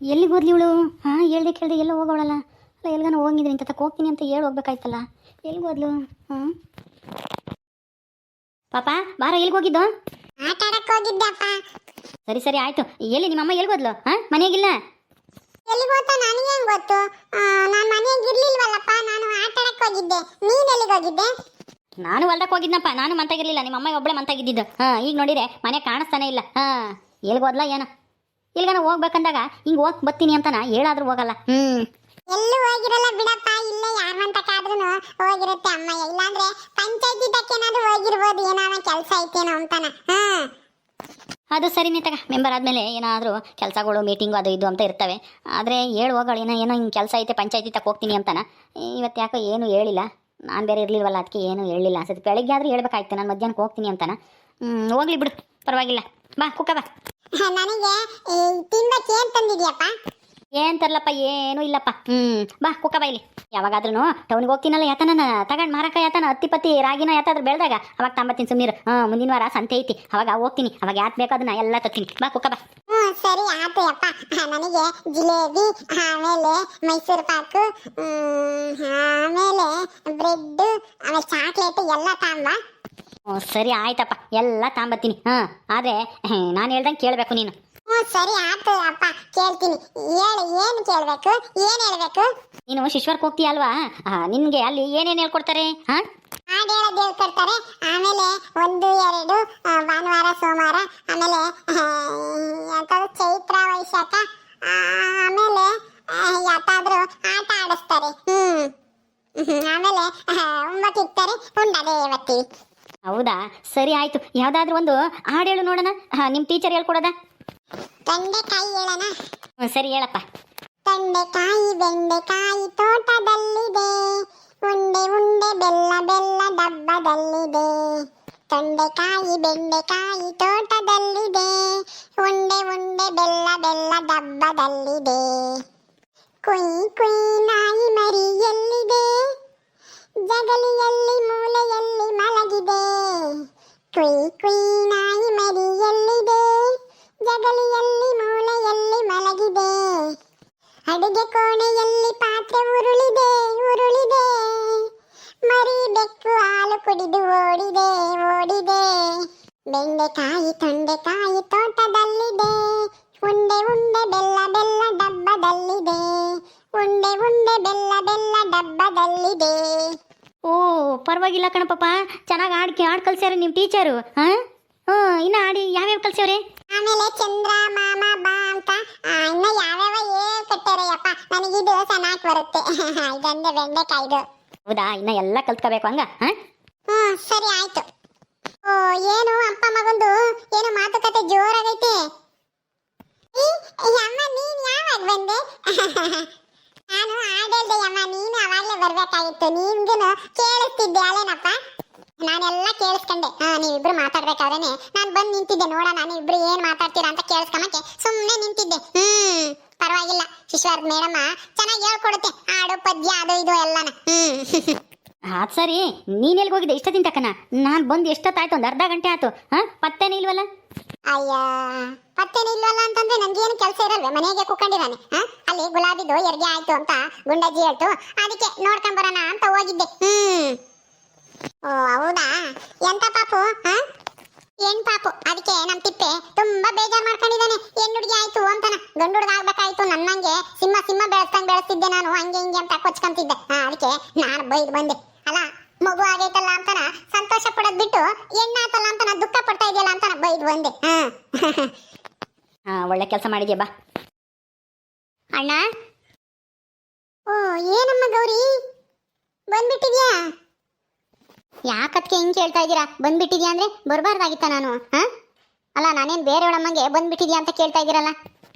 ಎಲ್ಲಿಗೆ ಹೋದ್ಲಿ ಇವಳು? ಹಾಂ ಹೇಳ್ದೆ ಕೇಳ್ದೆ ಎಲ್ಲ ಹೋಗೋಳಲ್ಲ. ಅಲ್ಲ ಎಲ್ಗಾನ ಹೋಗಿದ್ದೀನಿ ಅಂತ ಹೋಗ್ತೀನಿ ಅಂತ ಹೇಳಿ ಹೋಗ್ಬೇಕಾಯ್ತಲ್ಲ. ಎಲ್ಲಿಗೆ ಹೋದ್ಲು? ಹಾಂ ಪಾಪ ಬಾರ, ಎಲ್ಲಿಗೆ ಹೋಗಿದ್ದು? ಆಟ ಆಡಕ್ಕೆ ಹೋಗಿದ್ದಪ್ಪ. ಸರಿ ಸರಿ ಆಯಿತು. ಎಲ್ಲಿ ನಿಮ್ಮಮ್ಮ ಎಲ್ಲಿಗೆ ಹೋದ್ಲು? ಹಾಂ ಮನೆಯಾಗಿಲ್ಲ? ಎಲ್ಲಿಗೆ ಹೋಗ್ತಾ ನನಗೆ ಹೆಂಗೆ ಗೊತ್ತು? ನಾನು ಮನೆಗೆ ಇರ್ಲಿಲ್ವಲ್ಲಪ್ಪ, ನಾನು ಆಟ ಆಡಕ್ಕೆ ಹೋಗಿದ್ದೆ. ನೀನು ಎಲ್ಲಿಗೆ ಹೋಗಿದ್ದೆ? ನಾನು ಹೊಲ್ದಕ್ಕೆ ಹೋಗಿದ್ನಪ್ಪ, ನಾನು ಮಂತಾಗಿರ್ಲಿಲ್ಲ. ನಿಮ್ಮ ಅಮ್ಮ ಒಬ್ಬಳೆ ಮಂತಾಗಿದ್ದಿದ್ದು. ಹಾಂ ಈಗ ನೋಡಿರೆ ಮನೆ ಕಾಣಿಸ್ತಾನೆ ಇಲ್ಲ. ಹಾಂ ಎಲ್ಲಿಗೆ ಹೋದ್ಲ ಏನೋ? ಇಲ್ಗಾನ ಹೋಗ್ಬೇಕಂದಾಗ ಹಿಂಗೆ ಹೋಗಿ ಬರ್ತೀನಿ ಅಂತನ ಹೇಳಾದ್ರೂ ಹೋಗಲ್ಲ. ಎಲ್ಲೂ ಹೋಗಿರಲ್ಲ ಬಿಡಪ್ಪ, ಇಲ್ಲೇ ಯಾರ ಮಂತಕ್ಕಾದ್ರೂ ಹೋಗಿರುತ್ತೆ ಅಮ್ಮ. ಇಲ್ಲಾಂದ್ರೆ ಪಂಚಾಯತಿ ತಕ್ಕೇನಾದ್ರೂ ಹೋಗಿರ್ಬೋದು, ಏನಾನ ಕೆಲಸ ಐತೇನೋ ಅಂತಾನ. ಅದು ಸರಿನೇ ತಗ, ಮೆಂಬರ್ ಆದಮೇಲೆ ಏನಾದರೂ ಕೆಲಸಗಳು ಮೀಟಿಂಗು ಅದು ಇದು ಅಂತ ಇರ್ತವೆ. ಆದರೆ ಹೇಳಿ ಹೋಗೋಳು ಏನೋ ಏನೋ ಹಿಂಗೆ ಕೆಲಸ ಐತೆ ಪಂಚಾಯತಿ ತಕ್ಕ ಹೋಗ್ತೀನಿ ಅಂತಾನ. ಇವತ್ತು ಯಾಕೋ ಏನೂ ಹೇಳಿಲ್ಲ. ನಾನು ಬೇರೆ ಇರಲಿಲ್ವಲ್ಲ, ಅದಕ್ಕೆ ಏನೂ ಹೇಳಿಲ್ಲ ಅನ್ಸುತ್ತೆ. ಬೆಳಗ್ಗೆ ಆದರೂ ಹೇಳ್ಬೇಕಾಯ್ತು ನಾನು ಮಧ್ಯಾಹ್ನಕ್ಕೆ ಹೋಗ್ತೀನಿ ಅಂತಾನ. ಹೋಗ್ಲಿ ಬಿಡು, ಪರವಾಗಿಲ್ಲ. ಬಾ ಕುಕ್ಕ ಬಾ. ನನಗೆ ತಿನ್ಬೇಕು ಏನು ತಂದಿದ್ಯಪ್ಪ? ಏನು ತರ್ಲಪ್ಪ? ಏನೂ ಇಲ್ಲಪ್ಪ. ಬಾ ಕುಕ್ಕ ಬಾ ಇಲ್ಲಿ. ಯಾವಾಗಾದ್ರೂ ಟೌನಿಗೆ ಹೋಗ್ತೀನಲ್ಲ, ಯಾತನ ತಗೊಂಡು ಮಾರಕ ಯಾತನ ಹತ್ತಿ ಪತ್ತಿ ರಾಗಿನ ಯಾತಾದ್ರೂ ಬೆಳೆದಾಗ ಅವಾಗ ತಾಂಬತ್ತೀನಿ ಸುಮ್ಮೀರು. ಮುಂದಿನ ವಾರ ಸಂತೆ ಐತಿ, ಅವಾಗ ಹೋಗ್ತೀನಿ. ಅವಾಗ ಯಾಕೆ ಬೇಕಾದನ್ನ ಎಲ್ಲ ತತ್ತೀನಿ. ಬಾ ಕುಕ್ಕ ಬಾ. ಸರಿ ಆಯ್ತು ಅಪ್ಪ. ನನಗೆ ಜಿಲೇಬಿ, ಆಮೇಲೆ ಮೈಸೂರು ಪಾಕು, ಆಮೇಲೆ ಬ್ರೆಡ್, ಆಮೇಲೆ ಚಾಕ್ಲೇಟ್ ಎಲ್ಲ ತಾಂಬ. ಸರಿ ಆಯ್ತಪ್ಪ, ಎಲ್ಲ ತಾಂಬತ್ತೀನಿ. ಆದರೆ ನಾನು ಹೇಳ್ದಂಗೆ ಕೇಳಬೇಕು ನೀನು. ಸರಿ ಆಯ್ತು ಅಪ್ಪ, ಕೇಳ್ತೀನಿ. ಹೇಳು, ಏನು ಕೇಳಬೇಕು? ಏನು ಹೇಳಬೇಕು? ನೀನು ಶಿಶ್ವರ್ಗೆ ಹೋಗ್ತೀಯ ಅಲ್ವಾ? ನಿನಗೆ ಅಲ್ಲಿ ಏನೇನು ಹೇಳ್ಕೊಡ್ತಾರೆ? ಹಾಡು ಹೇಳೋದು ಹೇಳ್ಕೊಡ್ತಾರೆ. ಆಮೇಲೆ 1, 2 ಭಾನುವಾರ ಸೋಮವಾರ, ಆಮೇಲೆ ಯಾವ್ದಾದ್ರು ಚೈತ್ರ ವೈಶಾಖ, ಆಮೇಲೆ ಯಾವ್ದಾದ್ರು ಆಟ ಆಡಿಸ್ತಾರೆ. ಆಮೇಲೆ ಉಂಬಕ್ಕೆ ಇಕ್ತಾರೆ, ಉಂಡದೇ ಬರ್ತೀವಿ. ಹೌದಾ, ಸರಿ ಆಯಿತು. ಯಾವುದಾದ್ರೂ ಒಂದು ಹಾಡು ಹೇಳು ನೋಡೋಣ. ನಿಮ್ಮ ಟೀಚರ್ ಹೇಳ್ಕೊಡೋದಾ? ತೊಂಡೆಕಾಯಿ ಹೇಳೋಣ? ಸರಿ ಹೇಳಪ್ಪ. ತೊಂಡೆಕಾಯಿ ಬೆಂಡೆಕಾಯಿ ತೋಟದಲ್ಲಿದೆ, ಉಂಡೆ ಉಂಡೆ ಬೆಲ್ಲ ಬೆಲ್ಲ ಡಬ್ಬದಲ್ಲಿದೆ. ತೊಂಡೆಕಾಯಿ ಬೆಂಡೆಕಾಯಿ ತೋಟದಲ್ಲಿದೆ, ಉಂಡೆ ಉಂಡೆ ಬೆಲ್ಲ ಬೆಲ್ಲ ಡಬ್ಬದಲ್ಲಿದೆ. ಕುಯ್ ಕುಯ್ ನಾಯಿ ಮರಿ ಎಲ್ಲಿದೆ, ಜಗಲಿಯಲ್ಲಿ ಮೂಲೆಯಲ್ಲಿ ಮಲಗಿದೆ. ಕುಯ್ ಕುಯ್ ನಾಯಿ ಮರಿ ಎಲ್ಲಿದೆ, ಜಗಲಿಯಲ್ಲಿ ಮೂಲೆಯಲ್ಲಿ ಮಲಗಿದೆ. ಅಡುಗೆ ಕೋಣೆಯಲ್ಲಿ ಪಾತ್ರೆ ಉರುಳಿದೆ ಉರುಳಿದೆ, ಮರಿ ಬೆಕ್ಕು ಹಾಲು ಕುಡಿದು ಓಡಿದೆ ಓಡಿದೆ. ಬೆಂಡೆಕಾಯಿ ತೊಂಡೆಕಾಯಿ ತೋಟದಲ್ಲಿದೆ, ಉಂಡೆ ಉಂಡೆ ಬೆಲ್ಲ ಬೆಲ್ಲ ಡಬ್ಬದಲ್ಲಿದೆ. ಉಂಡೆ ಉಂಡೆ ಬೆಲ್ಲ ಬೆಲ್ಲ ಡಬ್ಬದಲ್ಲಿದೆ. ಓ ಪರವಾಗಿಲ್ಲ ಕಣಪ್ಪ, ಚೆನ್ನಾಗಿ ಹಾಡು ಕಲ್ಸ್ಯಾರ ನಿಮ್ಮ ಟೀಚರು. ಇನ್ನು ಹಾಡಿ ಯಾವ್ಯಾವ ಕಲ್ಸ್ಯಾವ್ರೆ? ಆಮೇಲೆ ಚಂದ್ರ ಮಾಮ ಬಾ ಅಂತ ಇನ್ನ ಯಾವ್ಯಾವ ಕಟ್ಟಾರಯ್ಯಪ್ಪ. ನನಗಿದು ಚೆನ್ನಾಗಿ ಬರುತ್ತೆ. ಇದೊಂದು ಬೆಂಡೆಕಾಯ್ದು. ಹೌದಾ, ಇನ್ನ ಎಲ್ಲ ಕಲ್ತ್ಕೋಬೇಕು ಹಂಗ? ಸರಿ ಆಯ್ತು. ಓ ಏನು ಅಪ್ಪ ಮಗಂದು ಏನು ಮಾತುಕತೆ ಜೋರಾಗೈತೆ. ಅಮ್ಮ ನೀನ್ ಯಾವಾಗ ಬಂದೆ? ನಾನು ಹಾಡೇಳ್ದೆ ಅಮ್ಮ, ನೀನು ಅವಾಗಲೇ ಬರ್ಬೇಕಾಗಿತ್ತು. ನಿನ್ಗೂ ಕೇಳಿಸ್ತಿದ್ದೆ ಅಲ್ಲೇನಪ್ಪ? ನಾನೆಲ್ಲ ಕೇಳಿಸ್ಕೊಂಡೆ. ನೀವಿಬ್ರು ಮಾತಾಡ್ಬೇಕಾದ್ರೇನೆ ನಾನು ಬಂದು ನಿಂತಿದ್ದೆ. ನೋಡೋಣ ನೀವಿಬ್ರು ಏನ್ ಮಾತಾಡ್ತೀರಾ ಅಂತ ಕೇಳಿಸ್ಕೊಂಬಕ್ಕೆ ಸುಮ್ಮನೆ ನಿಂತಿದ್ದೆ. ಪರವಾಗಿಲ್ಲ, ಶಿಶ್ವಾರ್ದ ಮೇಡಮ್ಮ ಚೆನ್ನಾಗಿ ಹೇಳ್ಕೊಡುತ್ತೆ ಹಾಡು ಪದ್ಯ ಅದು ಇದು ಎಲ್ಲನ. ಅದು ಸರಿ, ನೀನು ಎಲ್ಲಿಗೆ ಹೋಗಿದ್ದೆ ಇಷ್ಟದಿನ ತಕ್ಕನ? ನಾನು ಬಂದು ಎಷ್ಟೊತ್ತಾಯ್ತು? ಒಂದು ಅರ್ಧ ಗಂಟೆ ಆಯ್ತು. ಪತ್ತೇನೇ ಇಲ್ವಲ್ಲ? ಅಯ್ಯ, ಪತ್ತೇನು ಇಲ್ವಲ್ಲ ಅಂತಂದ್ರೆ ನನ್ಗೇನು ಕೆಲಸ ಇರಲ್ವೇ? ಮನೆಗೆ ಕುತ್ಕೊಂಡಿದ್ದಾನೆ. ಅಲ್ಲಿ ಗುಲಾಬಿದು ಹೆರಿಗೆ ಆಯ್ತು ಅಂತ ಗುಂಡಜ್ಜಿ ಹೇಳ್ತು, ಅದಕ್ಕೆ ನೋಡ್ಕೊಂಡ್ ಬರೋಣ ಅಂತ ಹೋಗಿದ್ದೆ. ಓ ಹೌದಾ? ಎಂತ ಪಾಪು? ಹೆಣ್ ಪಾಪು. ಅದಕ್ಕೆ ನಮ್ ತಿಪ್ಪೆ ತುಂಬಾ ಬೇಜಾರ್ ಮಾಡ್ಕೊಂಡಿದ್ದಾನೆ. ಹೆಣ್ಣು ಹುಡುಗಿ ಆಯ್ತು ಅಂತಾನ. ಗಂಡು ಹುಡುಗ ಆಗ್ಬೇಕಾಯ್ತು ನನ್ನಂಗೆ. ಸಿಂಹ ಸಿಂಹ ಬೆಳೆಸ್ತಿದ್ದೆ ನಾನು, ಹಂಗೆ ಹಿಂಗೆ ಅಂತ ಕೊಚ್ಕೊಂತಿದ್ದೆ. ಅದಕ್ಕೆ ನಾನು ಬೈದು ಬಂದೆ. ಅಲ್ಲ, ಮಗು ಆಗೈತಲ್ಲ ಅಂತಾನ ಸಂತೋಷ ಪಡೋದ್ ಬಿಟ್ಟು ಹೆಣ್ಣಾತಲ್ಲ ಅಂತಾನ ದುಃಖ ಪಡ್ತಾ ಇದೆಯಲ್ಲ ಅಂತಾನ ಬೈದು ಬಂದೆ. ಒಳ್ಳೆ ಕೆಲಸ ಮಾಡಿದ್ಯಾ. ಬಾ ಅಣ್ಣ. ಓ ಏನಮ್ಮ ಗೌರಿ, ಬಂದ್ಬಿಟ್ಟಿದ್ಯಾ? ಯಾಕತ್ಗೆ ಹಿಂಗೆ ಕೇಳ್ತಾ ಇದ್ದೀರಾ? ಬಂದ್ಬಿಟ್ಟಿದ್ಯಾ ಅಂದ್ರೆ ಬರಬಾರ್ದಾಗಿತ್ತ ನಾನು? ಅಲ್ಲ, ನಾನೇನು ಬೇರೆಯವಳಮ್ಮಂಗೆ ಬಂದ್ಬಿಟ್ಟಿದ್ಯಾ ಅಂತ ಕೇಳ್ತಾ ಇದ್ದೀರಲ್ಲ?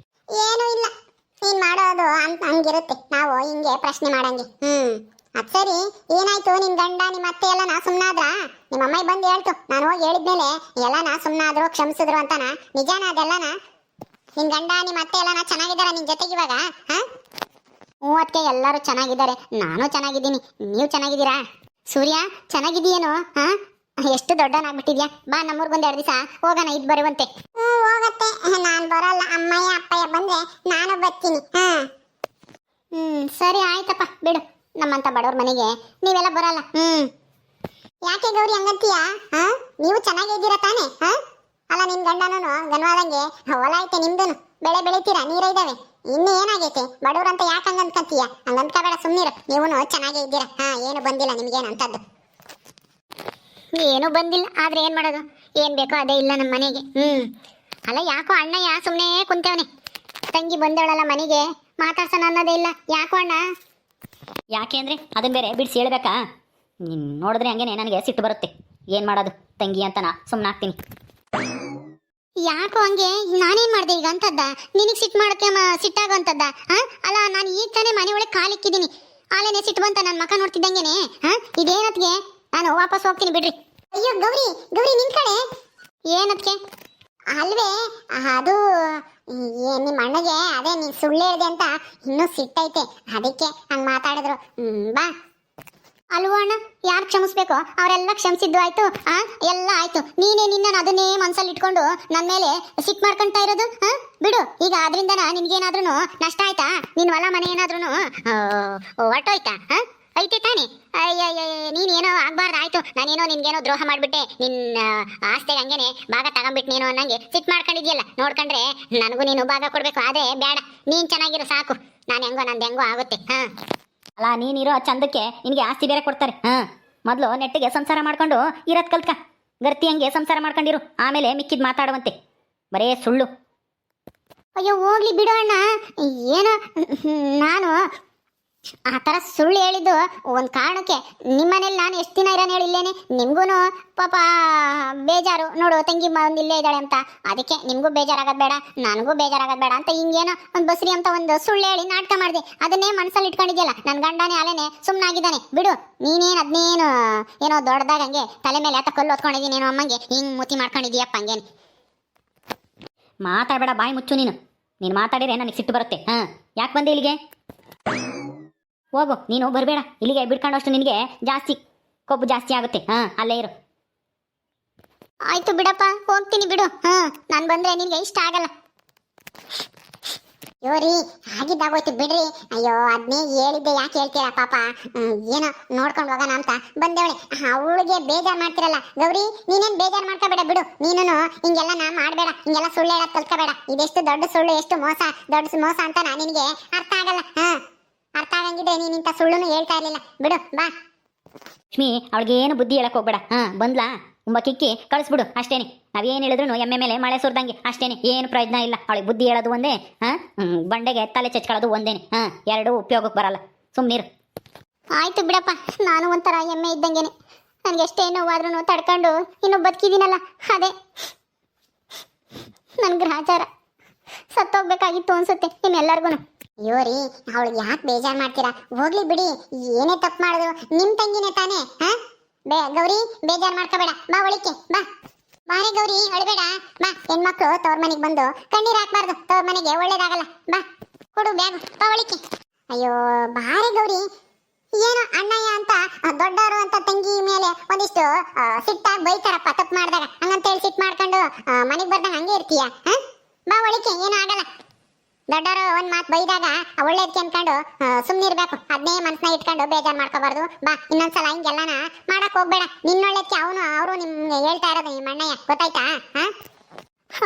ಏನೂ ಇಲ್ಲ, ನೀನು ಮಾಡೋದು ಅಂತ ಹಂಗಿರುತ್ತೆ. ನಾವು ಹಿಂಗೆ ಪ್ರಶ್ನೆ ಮಾಡಂಗೆ. ಅದು ಸರಿ, ಏನಾಯ್ತು? ನಿನ್ ಗಂಡ ನಿಮ್ಮ ಅತ್ತೆ ಎಲ್ಲ ನಾ ಸುಮ್ಮನಾದ್ರ? ನಿಮ್ಮ ಅಮ್ಮ ಬಂದು ಹೇಳ್ತು, ನಾನು ಹೋಗಿ ಹೇಳಿದ್ಮೇಲೆ ಎಲ್ಲ ನಾ ಸುಮ್ಮನಾದ್ರು ಕ್ಷಮಿಸಿದ್ರು ಅಂತಾನ. ನಿಜಾನ ಅದೆಲ್ಲನ? ನಿನ್ ಗಂಡ ನಿಮ್ಮ ಅತ್ತೆ ಎಲ್ಲ ನಾ ಚೆನ್ನಾಗಿದ್ದಾರ ನಿನ್ ಜೊತೆಗೆ ಇವಾಗ? ಅದಕ್ಕೆ ಎಲ್ಲರೂ ಚೆನ್ನಾಗಿದ್ದಾರೆ, ನಾನು ಚೆನ್ನಾಗಿದ್ದೀನಿ. ನೀವು ಚೆನ್ನಾಗಿದ್ದೀರಾ? ಸೂರ್ಯ ಚೆನ್ನಾಗಿದೆಯೇನೋ? ಎಷ್ಟು ದೊಡ್ಡನಾಗ್ಬಿಟ್ಟಿದ್ಯಾ. ಬಾ ನಮ್ಮೂರ್ಗೊಂದು 2 ದಿವಸ ಹೋಗೋಣ, ಇದ್ ಬರುವಂತೆ. ಹೋಗತ್ತೆ, ನಾನ್ ಬರಲ್ಲ. ಅಮ್ಮಯ್ಯ ಅಪ್ಪಯ್ಯ ಬಂದ್ರೆ ನಾನು ಬರ್ತೀನಿ. ಸರಿ ಆಯ್ತಪ್ಪ, ಬಿಡು. ನಮ್ಮಂತ ಬಡವ್ರ ಮನೆಗೆ ನೀವೆಲ್ಲ ಬರಲ್ಲ. ಯಾಕೆ ಗೌರಿ ಹಂಗಂತೀಯಾ? ನೀವು ಚೆನ್ನಾಗಿದ್ದೀರಾ ತಾನೇ? ಅಲ್ಲ, ನಿಮ್ ಗಂಡನೂ ಗನ್ವಾದಂಗೆ ಹೊಲ ಐತೆ ನಿಮ್ದುನು, ಬೆಳೆ ಬೆಳಿತೀರಾ, ನೀರ ಇದಾವೆ. ಇನ್ನು ಏನಾಗೈತೆ ಬಡವ್ರಂತ ಯಾಕೆ ಹಂಗಂದ್ಕಂತೀಯ? ಹಂಗಂದ್ಕಬೇಡ, ಸುಮ್ಮನಿರು. ನೀವೂ ಚೆನ್ನಾಗೇ ಇದ್ದೀರಾ. ಏನು ಬಂದಿಲ್ಲ ನಿಮ್ಗೇನಂತದ್ದು? ಏನು ಬಂದಿಲ್ಲ, ಆದ್ರೆ ಏನ್ ಮಾಡೋದು? ಏನ್ ಬೇಕೋ ಅದೇ ಇಲ್ಲ ನಮ್ಮ ಮನೆಗೆ. ಅಲ್ಲ, ಯಾಕೋ ಅಣ್ಣಯ್ಯ ಸುಮ್ಮನೆ ಕುಂತವನೆ. ತಂಗಿ ಬಂದವಳಲ್ಲ ಮನೆಗೆ, ಮಾತಾಡ್ಸೋಣ ಅನ್ನೋದೇ ಇಲ್ಲ. ಯಾಕೋ ಅಣ್ಣ? ಯಾಕೆ ಅಂದರೆ ಅದನ್ನ ಬೇರೆ ಬಿಡಿಸಿ ಹೇಳ್ಬೇಕಾ? ನೀನು ನೋಡಿದ್ರೆ ಹಂಗೇನೆ ನನಗೆ ಸಿಟ್ಟು ಬರುತ್ತೆ. ಏನು ಮಾಡೋದು ತಂಗಿ ಅಂತ ನಾ ಸುಮ್ಮನೆ ಆಗ್ತೀನಿ. ಯಾಕೋ ಹಂಗೆ? ನಾನೇನ್ ಮಾಡ್ದೆ ಈಗ ಅಂತದ್ದ? ನಿನಗೆ ಸಿಟ್ಟು ಮಾಡೋಕ್ಕೆ ಸಿಟ್ಟಾಗೋ ಅಂತದ್ದ? ಅಲ್ಲ, ನಾನು ಈಗ ತಾನೇ ಮನೆ ಒಳಗೆ ಕಾಲಿಕ್ಕಿದ್ದೀನಿ, ಆಲೇನೆ ಸಿಟ್ಟು ಬಂತ ನನ್ನ ಮಕ ನೋಡ್ತಿದ್ದಂಗೆನೆ. ಇದೇನತ್ಗೆ? ನಾನು ವಾಪಸ್ ಹೋಗ್ತೀನಿ ಬಿಡ್ರಿ. ಅಯ್ಯೋ ಗೌರಿ, ಗೌರಿ ನಿನ್ ಕಡೆ ಏನತ್ಗೆ? ಅಲ್ವೇ, ಅದು ನಿಮ್ಮ ಅಣ್ಣಗೆ ಅದೇ ನೀ ಸುಳ್ಳು ಹೇಳಿದೆ ಅಂತ ಇನ್ನೂ ಸಿಟ್ಟೈತೆ, ಅದಕ್ಕೆ ಹಂಗೆ ಮಾತಾಡಿದ್ರು. ಬಾ. ಅಲ್ವೋ ಅಣ್ಣ, ಯಾರು ಕ್ಷಮಿಸ್ಬೇಕೋ ಅವರೆಲ್ಲ ಕ್ಷಮಿಸಿದ್ದು ಆಯ್ತು. ಎಲ್ಲ ಆಯ್ತು. ನೀನೇ ನಿನ್ನ ಅದನ್ನೇ ಮನ್ಸಲ್ಲಿ ಇಟ್ಕೊಂಡು ನನ್ನ ಮೇಲೆ ಸಿಟ್ಟು ಮಾಡ್ಕೊಂತಾ ಇರೋದು. ಬಿಡು. ಈಗ ಅದರಿಂದ ನಿನ್ಗೇನಾದ್ರೂ ನಷ್ಟ ಆಯ್ತಾ? ನಿನ್ ಹೊಲ ಮನೆ ಏನಾದ್ರೂ ಹೊರ್ಟೋಯ್ತಾ? ಐತೆ ತಾನೆ? ನೀನೇನೋ ಆಗ್ಬಾರ್ದು ಆಯ್ತು. ನಾನೇನೋ ನಿನ್ಗೇನೋ ದ್ರೋಹ ಮಾಡ್ಬಿಟ್ಟೆ, ನಿನ್ನ ಆಸ್ತಿಗೆ ಹಂಗೇನೆ ಭಾಗ ತಗೊಂಡ್ಬಿಟ್ನೇನೋ ಅನ್ನಂಗೆ ಸಿಟ್ಟು ಮಾಡ್ಕೊಂಡಿದ್ಯಲ್ಲ. ನೋಡ್ಕೊಂಡ್ರೆ ನನಗೂ ನೀನು ಭಾಗ ಕೊಡ್ಬೇಕು. ಆದ್ರೆ ಬೇಡ, ನೀನ್ ಚೆನ್ನಾಗಿರೋ ಸಾಕು. ನಾನು ಹೆಂಗೋ ನಂದು ಹೆಂಗೋ ಆಗುತ್ತೆ. ಅಲ್ಲ, ನೀನಿರೋ ಚಂದಕ್ಕೆ ನಿನಗೆ ಆಸ್ತಿ ಬೇರೆ ಕೊಡ್ತಾರೆ. ಮೊದಲು ನೆಟ್ಟಿಗೆ ಸಂಸಾರ ಮಾಡ್ಕೊಂಡು ಇರೋದು ಕಲ್ಕ. ಗರ್ತಿ ಹಂಗೆ ಸಂಸಾರ ಮಾಡ್ಕೊಂಡಿರು, ಆಮೇಲೆ ಮಿಕ್ಕಿದ್ ಮಾತಾಡುವಂತೆ. ಬರೇ ಸುಳ್ಳು. ಅಯ್ಯೋ ಹೋಗ್ಲಿ ಬಿಡು ಅಣ್ಣ. ಏನೋ ನಾನು ಆ ಥರ ಸುಳ್ಳು ಹೇಳಿದ್ದು ಒಂದು ಕಾರಣಕ್ಕೆ. ನಿಮ್ಮನೇಲಿ ನಾನು ಎಷ್ಟು ದಿನ ಇರೋನು ಹೇಳಿಲ್ಲೇನೆ? ನಿಮಗೂ ಪಾಪ ಬೇಜಾರು. ನೋಡು, ತಂಗಿ ಒಂದು ಇಲ್ಲೇ ಇದ್ದಾಳೆ ಅಂತ, ಅದಕ್ಕೆ ನಿಮಗೂ ಬೇಜಾರಾಗೋದು ಬೇಡ, ನನಗೂ ಬೇಜಾರಾಗೋದು ಬೇಡ ಅಂತ ಹಿಂಗೇನೋ ಒಂದು ಬಸ್ರಿ ಅಂತ ಒಂದು ಸುಳ್ಳು ಹೇಳಿ ನಾಟಕ ಮಾಡಿದೆ. ಅದನ್ನೇ ಮನಸ್ಸಲ್ಲಿ ಇಟ್ಕೊಂಡಿದ್ಯಲ್ಲ. ನನ್ನ ಗಂಡನೇ ಅಲ್ಲೇನೆ ಸುಮ್ಮನಾಗಿದ್ದಾನೆ. ಬಿಡು. ನೀನೇನು ಅದನ್ನೇನು ಏನೋ ದೊಡ್ಡದಾಗ ಹಂಗೆ ತಲೆ ಮೇಲೆ ಆತ ಕಲ್ಲು ಹೊತ್ಕೊಂಡಿದ್ದೀನೇನೋ ಅಮ್ಮಂಗೆ ಹಿಂಗೆ ಮೂತಿ ಮಾಡ್ಕೊಂಡಿದ್ದೀಯಪ್ಪ ಹಂಗೇನು. ಮಾತಾಡಬೇಡ, ಬಾಯಿ ಮುಚ್ಚು. ನೀನು ಮಾತಾಡಿದ್ರೆ ನನಗೆ ಸಿಟ್ಟು ಬರುತ್ತೆ. ಯಾಕೆ ಬಂದೆ ಇಲ್ಲಿಗೆ? ಹೋಗು, ನೀನು ಬರಬೇಡ ಇಲ್ಲಿಗೆ. ಬಿಡ್ಕೊಂಡಷ್ಟು ನಿನಗೆ ಜಾಸ್ತಿ ಕೊಬ್ಬು ಜಾಸ್ತಿ ಆಗುತ್ತೆ. ಅಲ್ಲೇ ಇರು. ಆಯ್ತು ಬಿಡಪ್ಪ, ಹೋಗ್ತೀನಿ ಬಿಡು. ನಾನು ಬಂದ್ರೆ ನಿನ್ಗೆ ಇಷ್ಟ ಆಗಲ್ಲ. ಯೋರಿ, ಆಗಿದ್ದಾಗೋಯ್ತು ಬಿಡ್ರಿ. ಅಯ್ಯೋ, ಅದನ್ನೇ ಹೇಳಿದ್ದೆ, ಯಾಕೆ ಹೇಳ್ತೀರಾ ಪಾಪ? ಏನೋ ನೋಡ್ಕೊಂಡು ಹೋಗೋಣ ಅಂತ ಬಂದವಳೆ. ಅವಳಿಗೆ ಬೇಜಾರು ಮಾಡ್ತಿರಲ್ಲ. ಗೌರಿ, ನೀನೇನು ಬೇಜಾರು ಮಾಡ್ಕೋಬೇಡ, ಬಿಡು. ನೀನು ಹಿಂಗೆಲ್ಲ ನಾ ಮಾಡಬೇಡ, ಹಿಂಗೆಲ್ಲ ಸುಳ್ಳು ಹೇಳೋದು ಕಲ್ತ್ಕೋಬೇಡ. ಇದೆಷ್ಟು ದೊಡ್ಡ ಸುಳ್ಳು, ಎಷ್ಟು ಮೋಸ, ದೊಡ್ಡ ಮೋಸ ಅಂತ ನಿನಗೆ ಅರ್ಥ ಆಗಲ್ಲ. ಅರ್ಥ ಆಗಂಗಿದ್ರೆ ನೀನು ಇಂಥ ಸುಳ್ಳುನು ಹೇಳ್ತಾ ಇರಲಿಲ್ಲ. ಬಿಡು, ಬಾ. ಲಕ್ಷ್ಮಿ, ಅವಳಿಗೆ ಏನು ಬುದ್ಧಿ ಹೇಳಕ್ ಹೋಗ್ಬೇಡ. ಬಂದ್ಲಾ ತುಂಬ ಕಿಕ್ಕಿ ಕಳಿಸ್ಬಿಡು ಅಷ್ಟೇನೆ. ನಾವೇನು ಹೇಳಿದ್ರು ಎಮ್ಮೆ ಮೇಲೆ ಮಳೆ ಸುರಿದಂಗೆ ಅಷ್ಟೇನೆ. ಏನು ಪ್ರಯೋಜನ ಇಲ್ಲ. ಅವಳಿಗೆ ಬುದ್ಧಿ ಹೇಳೋದು ಒಂದೇ, ಬಂಡೆಗೆ ತಲೆ ಚಚ್ಕೊಳ್ಳೋದು ಒಂದೇನೆ. ಎರಡೂ ಉಪಯೋಗಕ್ಕೆ ಬರಲ್ಲ. ಸುಮ್ಮನಿರು. ಆಯ್ತು ಬಿಡಪ್ಪ, ನಾನು ಒಂಥರ ಎಮ್ಮೆ ಇದ್ದಂಗೆನೆ. ನನಗೆ ಎಷ್ಟೇ ನೋವಾದ್ರೂ ತಡ್ಕೊಂಡು ಇನ್ನೂ ಬದುಕಿದ್ದೀನಲ್ಲ, ಅದೇ ನನ್ನ ಗ್ರಹಚಾರ. ಸತ್ತೋಗ್ಬೇಕಾಗಿತ್ತು ಅನ್ಸುತ್ತೆ ನಿಮ್ಮೆಲ್ಲರಿಗೂ. ಅಯ್ಯೋರಿ, ಅವಳಿಗೆ ಯಾಕೆ ಬೇಜಾರು ಮಾಡ್ತೀರಾ? ಹೋಗ್ಲಿ ಬಿಡಿ. ಏನೇ ತಪ್ಪು ಮಾಡಿದ್ರು ನಿಮ್ಮ ತಂಗಿನೇ ತಾನೇ. ಗೌರಿ, ಬೇಜಾರು ಮಾಡ್ಕೋಬೇಡ. ಬಾ ಒಳಿಕೆ, ಬಾ. ಬಾರಿ ಗೌರಿ, ಅಳಬೇಡ. ಬಾ. ಹೆಣ್ಮಕ್ಳು ತವ್ರ ಮನೆಗೆ ಬಂದು ಕಣ್ಣೀರು ಹಾಕ್ಬಾರ್ದು. ತವ್ರ ಮನೆಗೆ ಒಳ್ಳೇದಾಗಲ್ಲ. ಬಾ, ಕೊಡು ಬ್ಯಾಗು, ಬಾ ಒಳಿಕೆ. ಅಯ್ಯೋ, ಬಾರಿ ಗೌರಿ. ಏನೋ ಅಣ್ಣಯ್ಯ ಅಂತ ದೊಡ್ಡವರು ಅಂತ ತಂಗಿ ಮೇಲೆ ಒಂದಿಷ್ಟು ಸಿಟ್ಟಾಗಿ ಬೈತಾರಪ್ಪ ತಪ್ಪು ಮಾಡಿದಾಗ. ಹಂಗಂತೇಳಿ ಸಿಟ್ಟು ಮಾಡ್ಕೊಂಡು ಮನೆಗೆ ಬರ್ದಂಗೆ ಹಂಗೆ ಇರ್ತೀಯ? ಬಾ ಒಳಿಕೆ, ಏನೂ ಆಗಲ್ಲ. ದೊಡ್ಡವರು ಒಂದ್ ಮಾತು ಬೈದಾಗ ಒಳ್ಳೇದಕ್ಕೆ ಅನ್ಕೊಂಡು ಸುಮ್ಮನಿರ್ಬೇಕು. ಅದನ್ನೇ ಮನಸ್ಸನ್ನ ಇಟ್ಕೊಂಡು ಬೇಜಾರು ಮಾಡ್ಕೋಬಾರ್ದು. ಬಾ, ಇನ್ನೊಂದ್ಸಲ ಹಿಂಗೆಲ್ಲನ ಮಾಡಕ್ ಹೋಗ್ಬೇಡ. ನಿನ್ನೊಳ್ಳೇದಕ್ಕೆ ಅವರು ನಿಮ್ಗೆ ಹೇಳ್ತಾ ಇರೋದು, ನಿಮ್ಮ ಅಣ್ಣಯ್ಯ. ಗೊತ್ತಾಯ್ತಾ?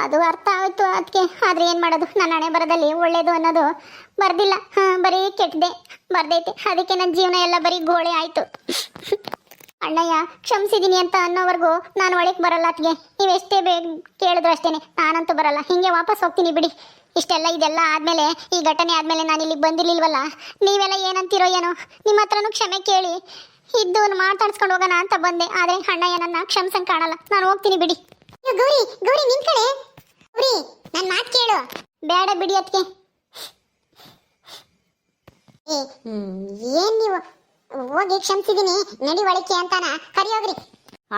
ಅದು ಅರ್ಥ ಆಯ್ತು ಅದಕ್ಕೆ. ಆದ್ರೆ ಏನ್ ಮಾಡೋದು? ನನ್ನ ಹಣೆ ಬರದಲ್ಲಿ ಒಳ್ಳೇದು ಅನ್ನೋದು ಬರ್ದಿಲ್ಲ. ಬರೀ ಕೆಟ್ಟದೆ ಬರ್ದೈತೆ. ಅದಕ್ಕೆ ನನ್ನ ಜೀವನ ಎಲ್ಲ ಬರೀ ಗೋಳೆ ಆಯ್ತು. ಅಣ್ಣಯ್ಯ ಕ್ಷಮಿಸಿದೀನಿ ಅಂತ ಅನ್ನೋವರೆಗೂ ನಾನು ಒಳಗೆ ಬರಲ್ಲ. ಅದಕ್ಕೆ ನೀವೆಷ್ಟೇ ಕೇಳಿದ್ರು ಅಷ್ಟೇನೆ, ನಾನಂತೂ ಬರಲ್ಲ. ಹಿಂಗೆ ವಾಪಸ್ ಹೋಗ್ತೀನಿ ಬಿಡಿ. ಇದೆಲ್ಲ ಆದ್ಮೇಲೆ, ಈ ಘಟನೆ ಆದ್ಮೇಲೆ ನಾನು ಇಲ್ಲಿಗೆ ಬಂದಿರ್ಲಿಲ್ವಲ್ಲ. ನೀವೆಲ್ಲ ಏನಂತೀರೋ ಏನೋ. ನಿಮ್ಮ ಹತ್ರನೂ ಕ್ಷಮೆ ಕೇಳಿ ಇದ್ದು ಮಾತಾಡ್ಸ್ಕೊಂಡು ಹೋಗೋಣ ಅಂತ ಬಂದೆ. ಆದ್ರೆ ಅಣ್ಣಯ್ಯ ನನ್ನ ಕ್ಷಮಿಸಂಗ್ ಕಾಣಲ್ಲ. ನಾನು ಹೋಗ್ತೀನಿ ಬಿಡಿ. ಗೌರಿ, ಗೌರಿ ನಿನ್ ಕಡೆ. ಗೌರಿ, ನನ್ನ ಮಾತು ಕೇಳು. ಬೇಡ ಬಿಡಿ ಅದಕ್ಕೆ. ಏನ್ ನೀವು ಹೋಗಿ ಕ್ಷಮಿಸಿದೀನಿ ನಡಿ ಒಳಕ್ಕೆ ಅಂತಾನ ಕರಿಯೋಗ್ರಿ.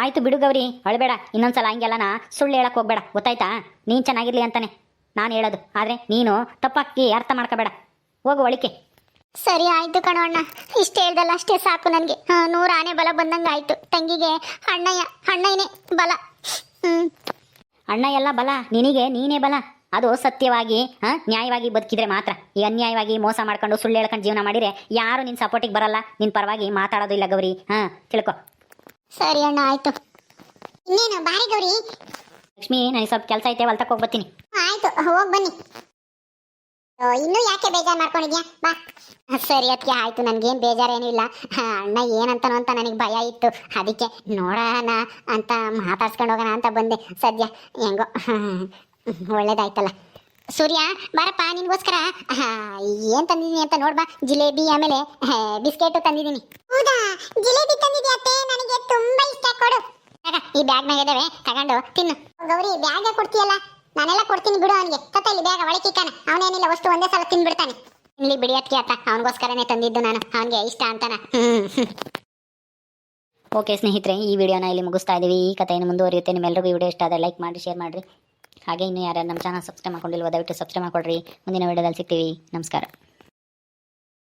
ಆಯ್ತು ಬಿಡು ಗೌರಿ, ಅಳಬೇಡ. ಇನ್ನೊಂದ್ಸಲ ಹಿಂಗೆಲ್ಲನ ಸುಳ್ಳು ಹೇಳಕ್ ಹೋಗ್ಬೇಡ. ಗೊತ್ತಾಯ್ತಾ? ನೀನು ಚೆನ್ನಾಗಿರ್ಲಿ ಅಂತಾನೆ ನಾನು ಹೇಳೋದು. ಆದರೆ ನೀನು ತಪ್ಪಾಕಿ ಅರ್ಥ ಮಾಡ್ಕೋಬೇಡ. ಹೋಗು ಒಳಿಕೆ. ಸರಿ ಆಯ್ತು ಕಣೋ ಅಣ್ಣ. ಇಷ್ಟ ಹೇಳ್ದಲ್ಲ ಅಷ್ಟೇ ಸಾಕು ನನಗೆ. 100 ಆನೆ ಬಲ ಬಂದಂಗೆ ಆಯ್ತು. ತಂಗಿಗೆ ಅಣ್ಣಯ್ಯನೇ ಬಲ. ಅಣ್ಣ ಎಲ್ಲ ಬಲ, ನಿನಗೆ ನೀನೇ ಬಲ. ಅದು ಸತ್ಯವಾಗಿ ನ್ಯಾಯವಾಗಿ ಬದುಕಿದ್ರೆ ಮಾತ್ರ. ಈ ಅನ್ಯಾಯವಾಗಿ ಮೋಸ ಮಾಡ್ಕೊಂಡು ಸುಳ್ಳು ಹೇಳ್ಕೊಂಡು ಜೀವನ ಮಾಡಿದ್ರೆ ಯಾರು ನಿನ್ನ ಸಪೋರ್ಟಿಗೆ ಬರಲ್ಲ, ನಿನ್ನ ಪರವಾಗಿ ಮಾತಾಡೋದು ಇಲ್ಲ ಗೌರಿ. ತಿಳ್ಕೊ. ಸರಿ ಅಣ್ಣ ಆಯ್ತು. ಇನ್ನೇನು ಬಾರಿ ಗೌರಿ. ಲಕ್ಷ್ಮಿ, ನನಗೆ ಸ್ವಲ್ಪ ಕೆಲಸ ಐತೆ, ಹೊಲ್ತಕ್ಕೆ ಹೋಗಿ ಬರ್ತೀನಿ. ಆಯ್ತು, ಹೋಗಿ ಬನ್ನಿ. ಇನ್ನೂ ಯಾಕೆ ಬೇಜಾರು ಮಾಡ್ಕೊಂಡಿದ್ಯಾ? ಬಾ. ಸರಿ ಅದಕ್ಕೆ ಆಯ್ತು, ನನಗೇನು ಬೇಜಾರೇನು ಇಲ್ಲ. ಅಣ್ಣ ಏನಂತನೋ ಅಂತ ನನಗೆ ಭಯ ಇತ್ತು, ಅದಕ್ಕೆ ನೋಡೋಣ ಅಂತ ಮಾತಾಡ್ಸ್ಕೊಂಡು ಹೋಗೋಣ ಅಂತ ಬಂದೆ. ಸದ್ಯ ಹೆಂಗೋ ಒಳ್ಳೇದಾಯ್ತಲ್ಲ. ಸೂರ್ಯ ಬಾರಪ್ಪ, ನಿನ್ಗೋಸ್ಕರ ಏನ್ ತಂದಿದ್ದೀನಿ ಅಂತ ನೋಡ್ಬಾ. ಜಿಲೇಬಿ ಆಮೇಲೆ ಬಿಸ್ಕೆಟ್ ತಂದಿದ್ದೀನಿ. ಹೌದಾ, ಜಿಲೇಬಿ ತಂದಿದ್ಯಾ ಅತ್ತೆ? ನನಗೆ ತುಂಬಾ ಇಷ್ಟ. ಕೊಡು. ಈ ಬ್ಯಾಗ್ನಾಗ ಇದಾವೆ, ತಗೊಂಡು ತಿನ್ನು. ಗೌರಿ, ಬ್ಯಾಗ್ ಕೊಡ್ತೀಯಲ್ಲ? ನಾನೆಲ್ಲ ಕೊಡ್ತೀನಿ ಬಿಡು ಅವನಿಗೆ. ಇಲ್ಲಿ ಬ್ಯಾಗ ಒಳಕಿಕ್ಕಾನ, ಅವನೇನಿಲ್ಲ, ವಸ್ತು ಒಂದೇ ಸಲ ತಿನ್ಬಿಡ್ತಾನೆ. ಇಲ್ಲಿ ಬಿಡಿಯತ್ಕೆ ಅತ್ತ, ಅವನಿಗೋಸ್ಕರನೇ ತಂದಿದ್ದು ನಾನು, ಅವನಿಗೆ ಇಷ್ಟ ಅಂತಾನ. ಓಕೆ ಸ್ನೇಹಿತರೆ, ಈ ವಿಡಿಯೋನ ಇಲ್ಲಿ ಮುಗಿಸ್ತಾ ಇದ್ದೀವಿ. ಈ ಕಥೆಯನ್ನು ಮುಂದುವರಿಯುತ್ತೆ. ನಿಮ್ಮೆಲ್ಲರಿಗೂ ಈ ವಿಡಿಯೋ ಇಷ್ಟ ಆದರೆ ಲೈಕ್ ಮಾಡಿ, ಶೇರ್ ಮಾಡಿರಿ. ಹಾಗೆ ಇನ್ನೂ ಯಾರ್ಯಾರು ನಮ್ಮ ಚಾನಲ್ ಸಬ್ಸ್ಕ್ರೈಬ್ ಮಾಡ್ಕೊಂಡಿಲ್ವೋ ದಯವಿಟ್ಟು ಸಬ್ಸ್ಕ್ರೈಬ್ ಮಾಡ್ಕೊಳ್ರಿ. ಮುಂದಿನ ವಿಡಿಯೋದಲ್ಲಿ ಸಿಗ್ತೀವಿ. ನಮಸ್ಕಾರ.